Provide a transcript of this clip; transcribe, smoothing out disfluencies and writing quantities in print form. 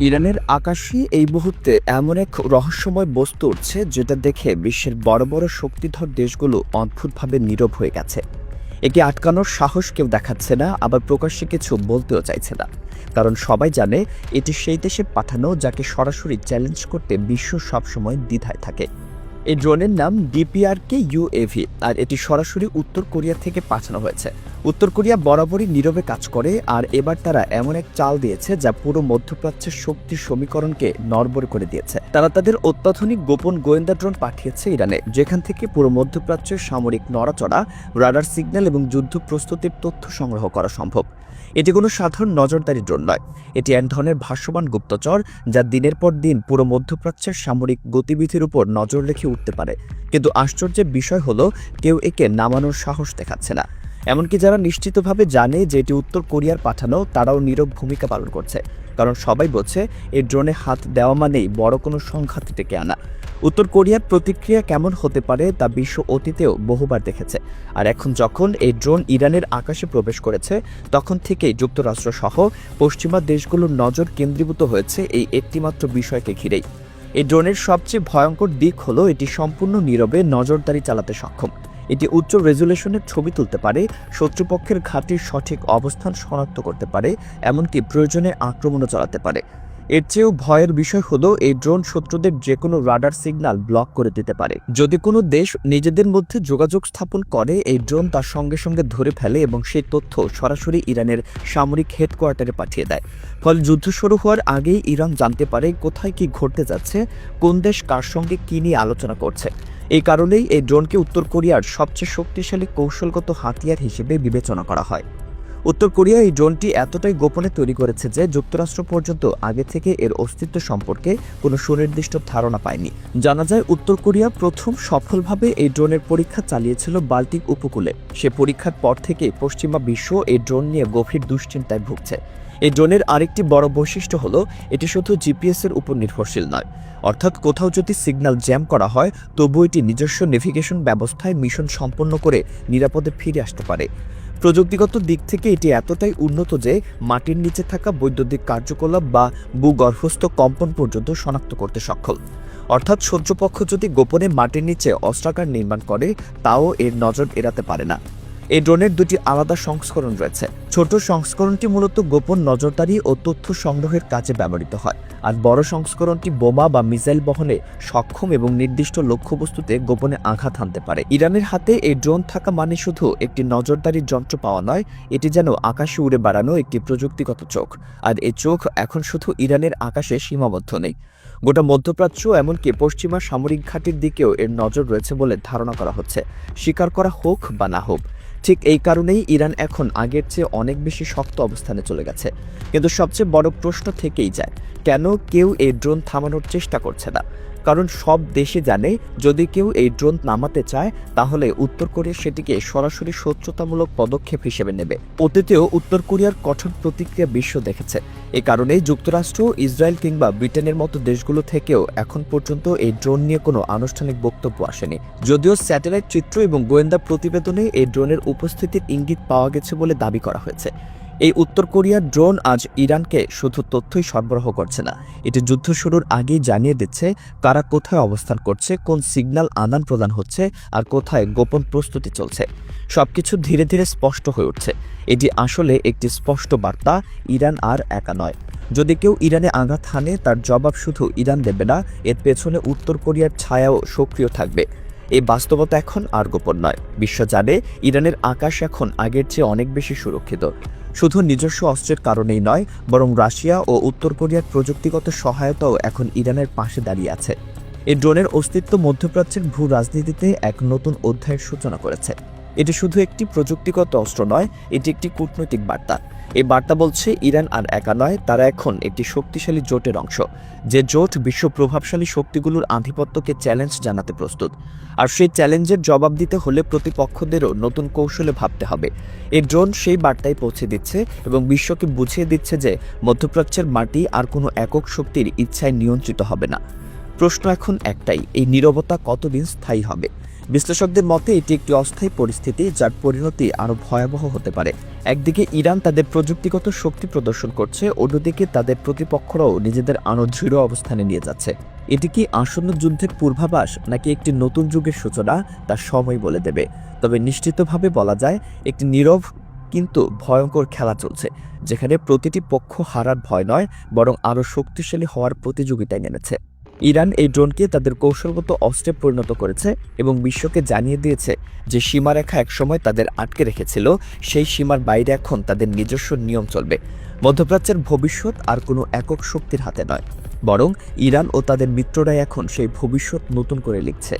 ইরানের আকাশে এই মুহূর্তে এমন এক রহস্যময় বস্তু উঠছে যেটা দেখে বিশ্বের বড় বড় শক্তিধর দেশগুলো অদ্ভুতভাবে নীরব হয়ে গেছে। একে আটকানোর সাহস কেউ দেখাচ্ছে না, আবার প্রকাশ্যে কিছু বলতেও চাইছে না, কারণ সবাই জানে এটি সেই দেশে পাঠানো যাকে সরাসরি চ্যালেঞ্জ করতে বিশ্ব সবসময় দ্বিধায় থাকে। এই ড্রোনের নাম ডিপিআরকে ইউএভি, আর এটি সরাসরি উত্তর কোরিয়া থেকে পাঠানো হয়েছে। উত্তর কোরিয়া বরাবরই নীরবে কাজ করে, আর এবার তারা এমন এক চাল দিয়েছে যা পুরো মধ্যপ্রাচ্যের শক্তির সমীকরণকে নড়বড়ে করে দিয়েছে। তারা তাদের অত্যাধুনিক গোপন গোয়েন্দা ড্রোন পাঠিয়েছে ইরানে, যেখান থেকে পুরো মধ্যপ্রাচ্যের সামরিক নড়াচড়া, রাডার সিগন্যাল এবং যুদ্ধ প্রস্তুতির তথ্য সংগ্রহ করা সম্ভব। এটি কোনো সাধারণ নজরদারি ড্রোন নয়, এটি এক ধরনের ভাষ্যবান গুপ্তচর যা দিনের পর দিন পুরো মধ্যপ্রাচ্যের সামরিক গতিবিধির উপর নজর রেখে উঠতে পারে। কিন্তু আশ্চর্যের বিষয় হলো, কেউ একে নামানোর সাহস দেখাচ্ছে না। এমনকি যারা নিশ্চিতভাবে জানে যে এটি উত্তর কোরিয়ার পাঠানো, তারাও নীরব ভূমিকা পালন করছে, কারণ সবাই বলছে এই ড্রোনে হাত দেওয়া মানেই বড় কোনো সংঘাত ডেকে আনা। উত্তর কোরিয়ার প্রতিক্রিয়া কেমন হতে পারে তা বিশ্ব অতীতেও বহুবার দেখেছে, আর এখন যখন এই ড্রোন ইরানের আকাশে প্রবেশ করেছে, তখন থেকেই যুক্তরাষ্ট্র সহ পশ্চিমা দেশগুলোর নজর কেন্দ্রীভূত হয়েছে এই একটিমাত্র বিষয়কে ঘিরেই। এই ড্রোনের সবচেয়ে ভয়ঙ্কর দিক হলো এটি সম্পূর্ণ নীরবে নজরদারি চালাতে সক্ষম। এটি উচ্চ রেজুলেশনের ছবি তুলতে পারে, শত্রুপক্ষের ঘাঁটির সঠিক অবস্থান শনাক্ত করতে পারে, এমনকি প্রয়োজনে আক্রমণও চালাতে পারে। এর চেয়েও ভয়ের বিষয় হলো এই ড্রোন শত্রুদের যে কোনো রাডার সিগন্যাল ব্লক করে দিতে পারে। যদি কোনো দেশ নিজেদের মধ্যে যোগাযোগ স্থাপন করে, এই ড্রোন তার সঙ্গে সঙ্গে ধরে ফেলে এবং সেই তথ্য সরাসরি ইরানের সামরিক হেডকোয়ার্টারে পাঠিয়ে দেয়। ফলে যুদ্ধ শুরু হওয়ার আগেই ইরান জানতে পারে কোথায় কি ঘটতে যাচ্ছে, কোন দেশ কার সঙ্গে কি নিয়ে আলোচনা করছে। এই কারণেই এই ড্রোনকে উত্তর কোরিয়ার সবচেয়ে শক্তিশালী কৌশলগত হাতিয়ার হিসেবে বিবেচনা করা হয়। উত্তর কোরিয়া এই ড্রোনটি এতটাই গোপনে তৈরি করেছে যে যুক্তরাষ্ট্র পর্যন্ত আগে থেকে এর অস্তিত্ব সম্পর্কে কোনো সুনির্দিষ্ট ধারণা পায়নি। জানা যায় উত্তর কোরিয়া প্রথম সফলভাবে এই ড্রোনের পরীক্ষা চালিয়েছিল বাল্টিক উপকূলে। সে পরীক্ষার পর থেকে পশ্চিমা বিশ্ব এই ড্রোন নিয়ে গভীর দুশ্চিন্তায় ভুগছে। এই ড্রোনের আরেকটি বড় বৈশিষ্ট্য হলো এটি শুধু জিপিএস-এর উপর নির্ভরশীল নয়, অর্থাৎ কোথাও যদি সিগন্যাল জ্যাম করা হয়, তবুও এটি নিজস্ব নেভিগেশন ব্যবস্থায় মিশন সম্পন্ন করে নিরাপদে ফিরে আসতে পারে। প্রযুক্তিগত দিক থেকে এটি এতটাই উন্নত যে মাটির নিচে থাকা বৈদ্যুতিক কার্যকলাপ বা ভূগর্ভস্থ কম্পন পর্যন্ত শনাক্ত করতে সক্ষম। অর্থাৎ শত্রুপক্ষ যদি গোপনে মাটির নিচে অস্ত্রাগার নির্মাণ করে, তাও এর নজর এড়াতে পারে না। এই ড্রোনের দুটি আলাদা সংস্করণ রয়েছে। ছোট সংস্করণটি মূলত গোপন নজরদারি ও তথ্য সংগ্রহের কাজে ব্যবহৃত হয়, আর বড় সংস্করণটি বোমা বা মিসাইল বহনে সক্ষম এবং নির্দিষ্ট লক্ষ্যবস্তুতে গোপনে আঘাত হানতে পারে। ইরানের হাতে এই ড্রোন থাকা মানে শুধু একটি নজরদারির যন্ত্র পাওয়া নয়, এটি যেন আকাশে উড়ে বেড়ানো একটি প্রযুক্তিগত চোখ। আর এই চোখ এখন শুধু ইরানের আকাশে সীমাবদ্ধ নেই, গোটা মধ্যপ্রাচ্য এমনকি পশ্চিমা সামরিক ঘাঁটির দিকেও এর নজর রয়েছে বলে ধারণা করা হচ্ছে, স্বীকার করা হোক বা না হোক। ঠিক এই কারণেই ইরান এখন আগের চেয়ে অনেক বেশি শক্ত অবস্থানে চলে গেছে। কিন্তু সবচেয়ে বড় প্রশ্ন থেকেই যায়, কেন কেউ এই ড্রোন থামানোর চেষ্টা করছে না? কারণ সব দেশে জানে যদি কেউ এই ড্রোন নামাতে চায়, তাহলে উত্তর কোরিয়া সেটিকে সরাসরি শত্রুতামূলক পদক্ষেপ হিসেবে নেবে। অতীতেও উত্তর কোরিয়ার কঠোর প্রতিক্রিয়া বিশ্ব দেখেছে। এ কারণেই যুক্তরাষ্ট্র, ইসরায়েল কিংবা ব্রিটেনের মতো দেশগুলো থেকেও এখন পর্যন্ত এই ড্রোন নিয়ে কোনো আনুষ্ঠানিক বক্তব্য আসেনি। যদিও স্যাটেলাইট চিত্র এবং গোয়েন্দা প্রতিবেদনে এই ড্রোনের উপস্থিতির ইঙ্গিত পাওয়া গেছে বলে দাবি করা হয়েছে। এই উত্তর কোরিয়ার ড্রোন আজ ইরানকে শুধু তথ্যই সরবরাহ করছে না, এটি যুদ্ধ শুরুর আগেই জানিয়ে দিচ্ছে কারা কোথায় অবস্থান করছে, কোন সিগন্যাল আদান প্রদান হচ্ছে, আর কোথায় গোপন প্রস্তুতি চলছে। সবকিছু ধীরে ধীরে স্পষ্ট হয়ে উঠছে। এটি আসলে একটি স্পষ্ট বার্তা, ইরান আর একা নয়। যদি কেউ ইরানে আঘাত হানে, তার জবাব শুধু ইরান দেবে না, এর পেছনে উত্তর কোরিয়ার ছায়াও সক্রিয় থাকবে। এই বাস্তবতা এখন আর গোপন নয়। বিশ্ব জানে ইরানের আকাশ এখন আগের চেয়ে অনেক বেশি সুরক্ষিত, শুধু নিজস্ব অস্ত্রের কারণেই নয়, বরং রাশিয়া ও উত্তর কোরিয়ার প্রযুক্তিগত সহায়তাও এখন ইরানের পাশে দাঁড়িয়ে আছে। এই ড্রোনের অস্তিত্ব মধ্যপ্রাচ্যের ভূ রাজনীতিতে এক নতুন অধ্যায়ের সূচনা করেছে। এটি শুধু একটি প্রযুক্তিগত অস্ত্র নয়, এটি একটি কূটনৈতিক বার্তা। এই বার্তা বলছে ইরান আর একা নয়, তারা এখন একটি শক্তিশালী জোটের অংশ, যে জোট বিশ্ব প্রভাবশালী শক্তিগুলোর আধিপত্যকে চ্যালেঞ্জ জানাতে প্রস্তুত। আর সেই চ্যালেঞ্জের জবাব দিতে হলে প্রতিপক্ষদেরও নতুন কৌশলে ভাবতে হবে। এই ড্রোন সেই বার্তাই পৌঁছে দিচ্ছে এবং বিশ্বকে বুঝিয়ে দিচ্ছে যে মধ্যপ্রাচ্যের মাটি আর কোনো একক শক্তির ইচ্ছায় নিয়ন্ত্রিত হবে না। প্রশ্ন এখন একটাই, এই নীরবতা কতদিন স্থায়ী হবে? বিশ্লেষকদের মতে এটি একটি অস্থায়ী পরিস্থিতি, যার পরিণতি আরও ভয়াবহ হতে পারে। একদিকে ইরান তাদের প্রযুক্তিগত শক্তি প্রদর্শন করছে, অন্যদিকে তাদের প্রতিপক্ষরাও নিজেদের আরও দৃঢ় অবস্থানে নিয়ে যাচ্ছে। এটি কি আসন্ন যুদ্ধের পূর্বাভাস নাকি একটি নতুন যুগের সূচনা, তা সময় বলে দেবে। তবে নিশ্চিতভাবে বলা যায়, একটি নীরব কিন্তু ভয়ঙ্কর খেলা চলছে, যেখানে প্রতিটি পক্ষ হারার ভয় নয়, বরং আরও শক্তিশালী হওয়ার প্রতিযোগিতায় নেমেছে। ইরান এই ড্রোনকে তাদের কৌশলগত অস্ত্রে পরিণত করেছে এবং বিশ্বকে জানিয়ে দিয়েছে যে সীমারেখা একসময় তাদের আটকে রেখেছিল, সেই সীমার বাইরে এখন তাদের নিজস্ব নিয়ম চলবে। মধ্যপ্রাচ্যের ভবিষ্যৎ আর কোনো একক শক্তির হাতে নয়, বরং ইরান ও তাদের মিত্ররাই এখন সেই ভবিষ্যৎ নতুন করে লিখছে।